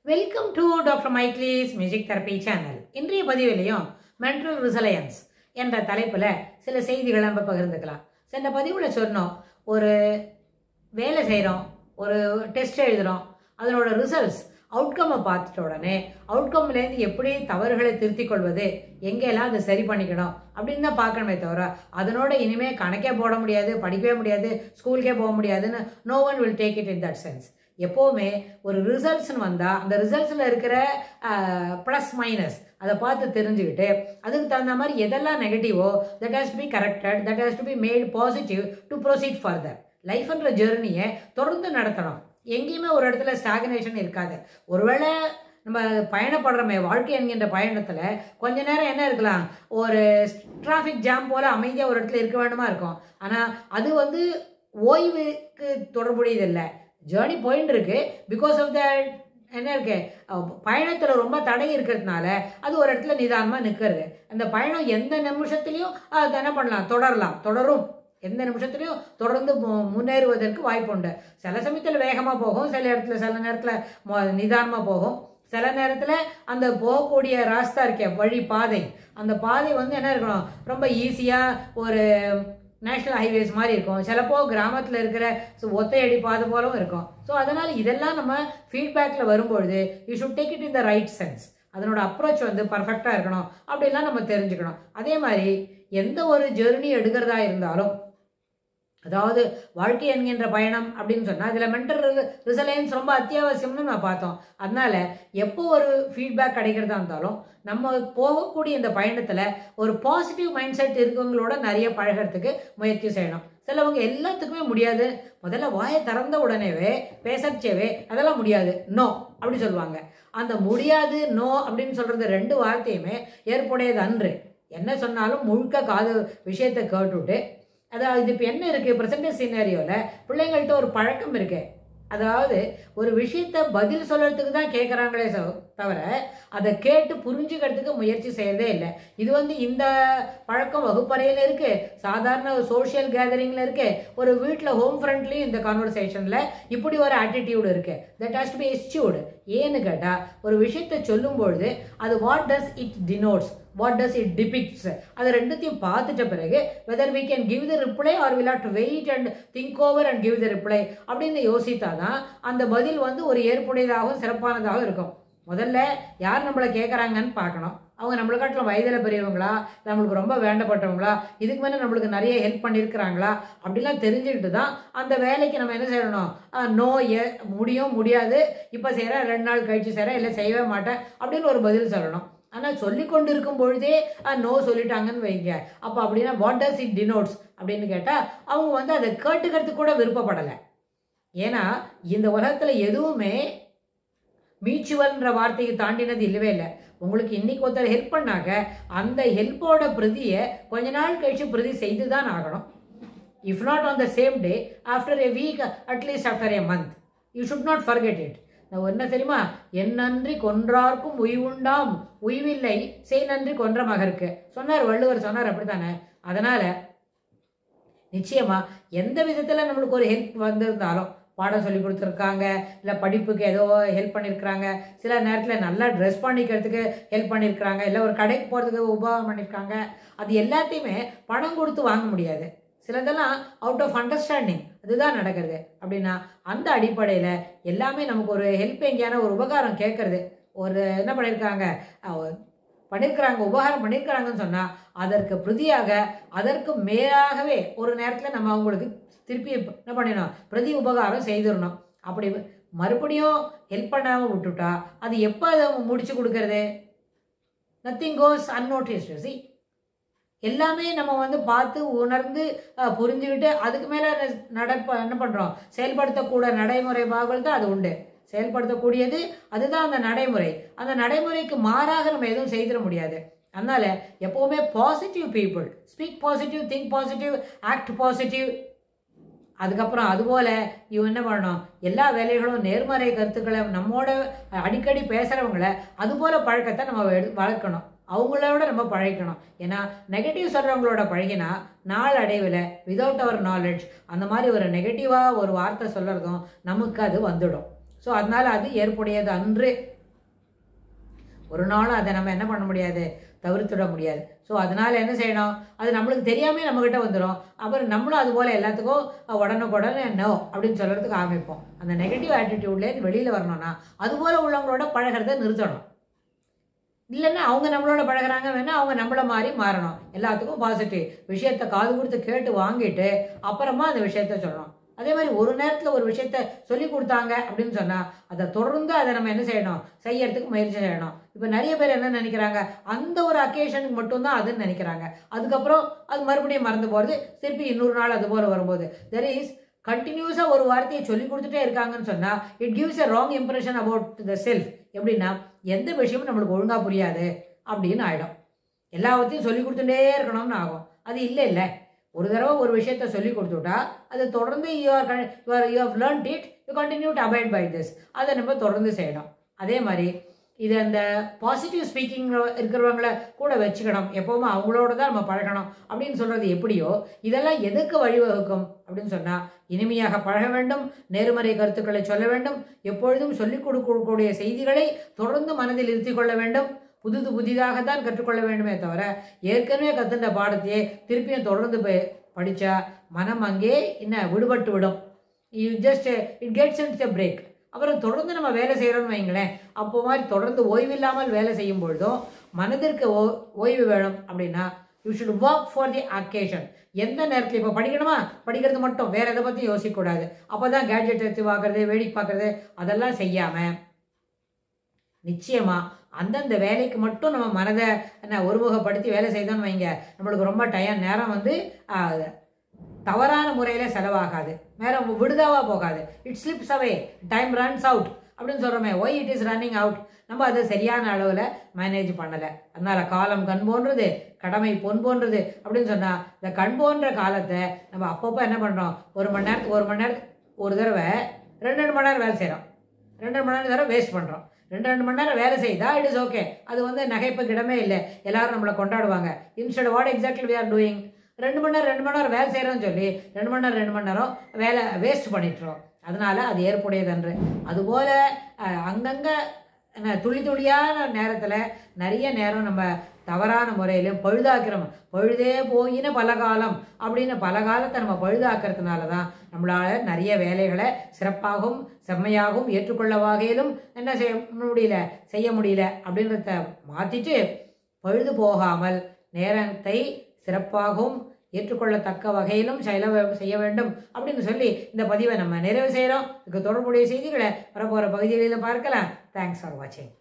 Welcome to doctor மைக்லீஸ் music therapy channel. இன்றைய பதிவிலையும் மென்டல் ரிசலையன்ஸ் என்ற தலைப்பில் சில செய்திகளை நம்ம பகிர்ந்துக்கலாம். சென்ற பதிவில் சொன்னோம், ஒரு வேலை செய்கிறோம், ஒரு டெஸ்ட் எழுதுகிறோம், அதனோட ரிசல்ட்ஸ் அவுட்கம்மை பார்த்துட்ட உடனே அவுட்கம்லேருந்து எப்படி தவறுகளை திருத்திக் கொள்வது, எங்கெல்லாம் அதை சரி பண்ணிக்கணும் அப்படின்னு தான் பார்க்கணுமே தவிர அதனோட இனிமேல் கணக்கே போட முடியாது, படிக்கவே முடியாது, ஸ்கூலுக்கே போக முடியாதுன்னு no one will take it in that sense. எப்போவுமே ஒரு ரிசல்ட்ஸ்னு வந்தால் அந்த ரிசல்ட்ஸில் இருக்கிற ப்ளஸ் மைனஸ் அதை பார்த்து தெரிஞ்சுக்கிட்டு அதுக்கு தகுந்த மாதிரி எதெல்லாம் நெகட்டிவோ that has to be corrected, that has to be made positive to proceed further. லைஃப்ன்ற ஜெர்னியை தொடர்ந்து நடத்தணும். எங்கேயுமே ஒரு இடத்துல ஸ்டாக்னேஷன் இருக்காது. ஒருவேளை நம்ம பயணப்படுறோமே, வாழ்க்கை என்கின்ற பயணத்தில் கொஞ்ச நேரம் என்ன இருக்கலாம், ஒரு டிராஃபிக் ஜாம் போல் அமைதியாக ஒரு இடத்துல இருக்க வேண்டுமா இருக்கும். ஆனால் அது ஓய்வுக்கு தொடர்புடையதில்லை. ஜேர்னி போயின்னு இருக்கு. பிகாஸ் ஆஃப் த என்ன இருக்கு, பயணத்தில் ரொம்ப தடை இருக்கிறதுனால அது ஒரு இடத்துல நிதானமாக நிற்கிறது. அந்த பயணம் எந்த நிமிஷத்துலையும் அது என்ன பண்ணலாம், தொடரும். எந்த நிமிஷத்துலையும் தொடர்ந்து முன்னேறுவதற்கு வாய்ப்பு உண்டு. சில சமயத்தில் வேகமாக போகும், சில நேரத்தில் நிதானமாக போகும். சில நேரத்தில் அந்த போகக்கூடிய ராஸ்தா இருக்கே, வழி பாதை, அந்த பாதை என்ன இருக்கணும், ரொம்ப ஈஸியாக ஒரு நேஷ்னல் ஹைவேஸ் மாதிரி இருக்கும். சிலப்போ கிராமத்தில் இருக்கிற ஒத்தையடி பாதை போலவும் இருக்கும். ஸோ அதனால் இதெல்லாம் நம்ம ஃபீட்பேக்கில் வரும்பொழுது you should take it in the right sense. அதனோட அப்ரோச் பர்ஃபெக்டாக இருக்கணும் அப்படின்லாம் நம்ம தெரிஞ்சுக்கணும். அதே மாதிரி எந்த ஒரு ஜெர்னி எடுக்கிறதா இருந்தாலும், அதாவது வாழ்க்கை என்கின்ற பயணம் அப்படின்னு சொன்னால் இதில் மென்டல் ரிசலையன்ஸ் ரொம்ப அத்தியாவசியம்னு நான் பார்த்தோம். அதனால எப்போ ஒரு ஃபீட்பேக் கிடைக்கிறதா இருந்தாலும் நம்ம போகக்கூடிய இந்த பயணத்தில் ஒரு பாசிட்டிவ் மைண்ட் செட் இருக்கவங்களோட நிறைய பழகிறதுக்கு முயற்சி செய்யணும். சிலவங்க எல்லாத்துக்குமே முடியாது. முதல்ல வாயை திறந்த உடனேவே பேசச்சேவே அதெல்லாம் முடியாது, நோ அப்படி சொல்லுவாங்க. அந்த முடியாது நோ அப்படின்னு சொல்கிறது ரெண்டு வார்த்தையுமே ஏற்புடையது அன்று. என்ன சொன்னாலும் முழுக்க காது விஷயத்தை கேட்டுவிட்டு, அதாவது இது இப்போ என்ன இருக்குது, ப்ரெசன்ட் சினாரியோவில் பிள்ளைங்கள்ட்ட ஒரு பழக்கம் இருக்குது. அதாவது ஒரு விஷயத்த பதில் சொல்கிறதுக்கு தான் கேட்குறாங்களே தவிர அதை கேட்டு புரிஞ்சுக்கிறதுக்கு முயற்சி செய்யறதே இல்லை. இது இந்த பழக்கம் வகுப்பறையில் இருக்குது, சாதாரண சோஷியல் கேதரிங்கில் இருக்குது, ஒரு வீட்டில் ஹோம் ஃப்ரண்ட்லேயும் இந்த கான்வர்சேஷனில் இப்படி ஒரு ஆட்டிடியூடு இருக்குது. That has to be astute. ஏன்னு கேட்டால் ஒரு விஷயத்தை சொல்லும்பொழுது அது what does it denotes, what does it depicts, அது ரெண்டுத்தையும் பார்த்துட்ட பிறகு whether we can give the reply or will have to wait and think over and give the reply அப்படின்னு யோசித்தாதான் அந்த பதில் ஒரு ஏற்புடையதாகவும் சிறப்பானதாகவும் இருக்கும். முதல்ல யார் நம்மளை கேட்குறாங்கன்னு பார்க்கணும். அவங்க நம்மளுக்காட்டில் வயதில் பெரியவங்களா, நம்மளுக்கு ரொம்ப வேண்டப்பட்டவங்களா, இதுக்கு மேலே நம்மளுக்கு நிறைய ஹெல்ப் பண்ணியிருக்கிறாங்களா அப்படிலாம் தெரிஞ்சுக்கிட்டு தான் அந்த வேலைக்கு நம்ம என்ன செய்யணும். நோ, முடியாது, இப்போ செய்கிறேன், 2 நாள் கழிச்சு செய்கிறேன், இல்லை செய்யவே மாட்டேன் அப்படின்னு ஒரு பதில் சொல்லணும். ஆனால் சொல்லி கொண்டு இருக்கும் பொழுதே நோ சொல்லிட்டாங்கன்னு வைங்க. அப்போ அப்படின்னா வாட் டஸ் இட் டினோட்ஸ் அப்படின்னு கேட்டால் அவங்க அதை கேட்டுக்கிறதுக்கு கூட விருப்பப்படலை. ஏன்னா இந்த உலகத்தில் எதுவுமே மியூச்சுவல்ன்ற வார்த்தையை தாண்டினது இல்லவே இல்லை. உங்களுக்கு இன்னைக்கு ஒருத்தர் ஹெல்ப் பண்ணாங்க, அந்த ஹெல்ப்போட பிரதியை கொஞ்ச நாள் கழிச்சு பிரதி செய்து தான் ஆகணும். If not on the same day, after a week, at least after a month. You should not forget it. நான் என்ன தெரியுமா, என் நன்றி கொன்றார்க்கும் உய்வுண்டாம், உய்வில்லை செய் நன்றி கொன்ற மகருக்கு சொன்னார் வள்ளுவர். சொன்னார் அப்படித்தானே. அதனால நிச்சயமா எந்த விதத்தில் நம்மளுக்கு ஒரு ஹெல்ப் வந்திருந்தாலும், பாடம் சொல்லி கொடுத்துருக்காங்க, இல்லை படிப்புக்கு ஏதோ ஹெல்ப் பண்ணியிருக்கிறாங்க, சில நேரத்தில் நல்லா ட்ரெஸ் பண்ணிக்கிறதுக்கு ஹெல்ப் பண்ணியிருக்கிறாங்க, இல்லை ஒரு கடைக்கு போகிறதுக்கு உபயோகம் பண்ணியிருக்காங்க, அது எல்லாத்தையுமே பணம் கொடுத்து வாங்க முடியாது. சிலதெல்லாம் அவுட் ஆஃப் அண்டர்ஸ்டாண்டிங் அதுதான் நடக்கிறது. அப்படின்னா அந்த அடிப்படையில் எல்லாமே நமக்கு ஒரு ஹெல்ப், எங்கேயான ஒரு உபகாரம் கேட்கறது, ஒரு என்ன பண்ணியிருக்காங்க உபகாரம் பண்ணியிருக்கிறாங்கன்னு சொன்னால் அதற்கு பிரதியாக, அதற்கு மேலாகவே ஒரு நேரத்தில் நம்ம அவங்களுக்கு திருப்பி என்ன பண்ணிடணும், பிரதி உபகாரம் செய்திடணும். அப்படி மறுபடியும் ஹெல்ப் பண்ணாமல் விட்டுட்டா அது எப்போ அதை முடிச்சு கொடுக்கறது? நத்திங் கோஸ் அன்னோட்டிஸ்டு. சி, எல்லாமே நம்ம பார்த்து உணர்ந்து புரிஞ்சுக்கிட்டு அதுக்கு மேலே என்ன பண்ணுறோம், செயல்படுத்தக்கூட நடைமுறை பாகங்கள் தான் அது உண்டு. செயல்படுத்தக்கூடியது அதுதான் அந்த நடைமுறை. அந்த நடைமுறைக்கு மாறாக நம்ம எதுவும் செய்திட முடியாது. அதனால எப்போவுமே positive people, speak positive, think positive, act positive. அதுக்கப்புறம் அதுபோல் இவன் என்ன பண்ணணும், எல்லா வேலைகளும் நேர்மறை கருத்துக்களை நம்மோட அடிக்கடி பேசுகிறவங்கள அதுபோல் பழக்கத்தை நம்ம வளர்க்கணும். அவங்களோட நம்ம பழகிக்கணும். ஏன்னா நெகட்டிவ் சொல்கிறவங்களோட பழகினா நாள் அடைவில் விதவுட் அவர் நாலேஜ் அந்த மாதிரி ஒரு நெகட்டிவாக ஒரு வார்த்தை சொல்கிறதும் நமக்கு அது வந்துடும். ஸோ அதனால் அது ஏற்புடையது அன்று ஒரு நாளும் அதை நம்ம என்ன பண்ண முடியாது, தவிர்த்துட முடியாது. ஸோ அதனால் என்ன செய்யணும், அது நம்மளுக்கு தெரியாமல் நம்மக்கிட்ட வந்துடும். அப்புறம் நம்மளும் அது போல் எல்லாத்துக்கும் உடனுக்குடனே நோ அப்படின்னு சொல்கிறதுக்கு ஆரம்பிப்போம். அந்த நெகட்டிவ் ஆட்டிடியூட்லேருந்து வெளியில் வரணும்னா அதுபோல் உள்ளவங்களோட பழகிறத நிறுத்தணும். இல்லைன்னா அவங்க நம்மளோட பழகிறாங்க வேணா அவங்க நம்மளை மாதிரி மாறணும். எல்லாத்துக்கும் பாசிட்டிவ் விஷயத்தை காது கொடுத்து கேட்டு வாங்கிட்டு அப்புறமா அந்த விஷயத்த சொல்லணும். அதே மாதிரி ஒரு நேரத்தில் ஒரு விஷயத்த சொல்லி கொடுத்தாங்க அப்படின்னு சொன்னால் அதை தொடர்ந்து அதை நம்ம என்ன செய்யணும், செய்யறதுக்கு முயற்சி செய்யணும். இப்போ நிறைய பேர் என்ன நினைக்கிறாங்க, அந்த ஒரு அக்கேஷனுக்கு மட்டும்தான் அதுன்னு நினைக்கிறாங்க. அதுக்கப்புறம் அது மறுபடியும் மறந்து போகிறது. திருப்பி இன்னொரு நாள் அது போல் வரும்போது தெர் இஸ் கண்டினியூஸாக ஒரு வார்த்தையை சொல்லி கொடுத்துட்டே இருக்காங்கன்னு சொன்னால் it gives a wrong impression about the self. எப்படின்னா எந்த விஷயமும் நம்மளுக்கு ஒழுங்காக புரியாது அப்படின்னு ஆகிடும். எல்லாத்தையும் சொல்லி கொடுத்துட்டே இருக்கணும்னு ஆகும். அது இல்லை. ஒரு தடவை ஒரு விஷயத்த சொல்லி கொடுத்துட்டா அது தொடர்ந்து you have learnt it, you continue to abide by this. அதை நம்ம தொடர்ந்து செய்யணும். அதே மாதிரி இது அந்த பாசிட்டிவ் ஸ்பீக்கிங் இருக்கிறவங்கள கூட வச்சுக்கணும். எப்போவுமே அவங்களோட தான் நம்ம பழகணும் அப்படின்னு சொல்கிறது எப்படியோ இதெல்லாம் எதுக்கு வழிவகுக்கும் அப்படின்னு சொன்னால் இனிமையாக பழக வேண்டும், நேர்மறை கருத்துக்களை சொல்ல வேண்டும், எப்பொழுதும் சொல்லிக் கொடுக்கக்கூடிய செய்திகளை தொடர்ந்து மனதில் இருத்தி கொள்ள வேண்டும். புதிதாக தான் கற்றுக்கொள்ள வேண்டுமே தவிர ஏற்கனவே கற்றுண்ட பாடத்தையே திருப்பியும் தொடர்ந்து படித்தா மனம் அங்கே என்ன விடுபட்டு விடும். It gets into a break. அப்புறம் தொடர்ந்து நம்ம வேலை செய்கிறோம்னு வைங்களேன், அப்போ மாதிரி தொடர்ந்து ஓய்வில்லாமல் வேலை செய்யும் பொழுதும் மனதிற்கு ஓய்வு வேணும். அப்படின்னா you should work for the occasion. எந்த நேரத்தில் இப்போ படிக்கணுமா, படிக்கிறது மட்டும், வேறு எதை பற்றி யோசிக்கக்கூடாது. அப்போ தான் கேட்ஜெட் எடுத்து பார்க்குறது, வேடிக்கை பார்க்குறது அதெல்லாம் செய்யாமல் நிச்சயமாக அந்தந்த வேலைக்கு மட்டும் நம்ம மனதை என்ன ஒருமுகப்படுத்தி வேலை செய்தோம்னு வைங்க, நம்மளுக்கு ரொம்ப நேரம் தவறான முறையில் செலவாகாது, நேரம் விடுதாவாக போகாது. It slips away, time runs out அப்படின்னு சொல்கிறோமே, why it is running out. நம்ம அதை சரியான அளவில் மேனேஜ் பண்ணலை. அதனால் காலம் கண் போன்றது, கடமை பொன் போன்றது அப்படின்னு சொன்னால் இந்த கண் போன்ற காலத்தை நம்ம அப்பப்போ என்ன பண்ணுறோம், ஒரு மணி நேரத்துக்கு ஒரு தடவை 2 மணி நேரம் வேலை செய்கிறோம், 2 மணி நேரம் தடவை வேஸ்ட் பண்ணுறோம். 2 மணி நேரம் வேலை செய்தால் இட் இஸ் ஓகே. அது நகைப்புக்கு இடமே இல்லை, எல்லாரும் நம்மளை கொண்டாடுவாங்க. Instead what exactly we are doing, 2 மணி நேரம் வேலை செய்கிறோன்னு சொல்லி 2 மணி நேரம் வேலை வேஸ்ட் பண்ணிட்டுறோம். அதனால் அது ஏற்புடையதன்று. அதுபோல் அங்கங்கே துளியான நேரத்தில் நிறைய நேரம் நம்ம தவறான முறையிலும் பழுதாக்கிறோம். பழுதே போயின பல காலம் அப்படின்னு பல காலத்தை நம்ம பழுதாக்கிறதுனால தான் நம்மளால் நிறைய வேலைகளை சிறப்பாகவும் செம்மையாகவும் ஏற்றுக்கொள்ள வகையிலும் என்ன செய்ய முடியல அப்படின்றத மாற்றிட்டு பழுது போகாமல் நேரத்தை சிறப்பாகவும் ஏற்றுக்கொள்ளத்தக்க வகையிலும் செய்ய வேண்டும் அப்படின்னு சொல்லி இந்த பதிவை நம்ம நிறைவு செய்கிறோம். இதுக்கு தொடர்புடைய செய்திகளை வரப்போகிற பகுதிகளில் பார்க்கலாம். தேங்க்ஸ் ஃபார் வாட்சிங்.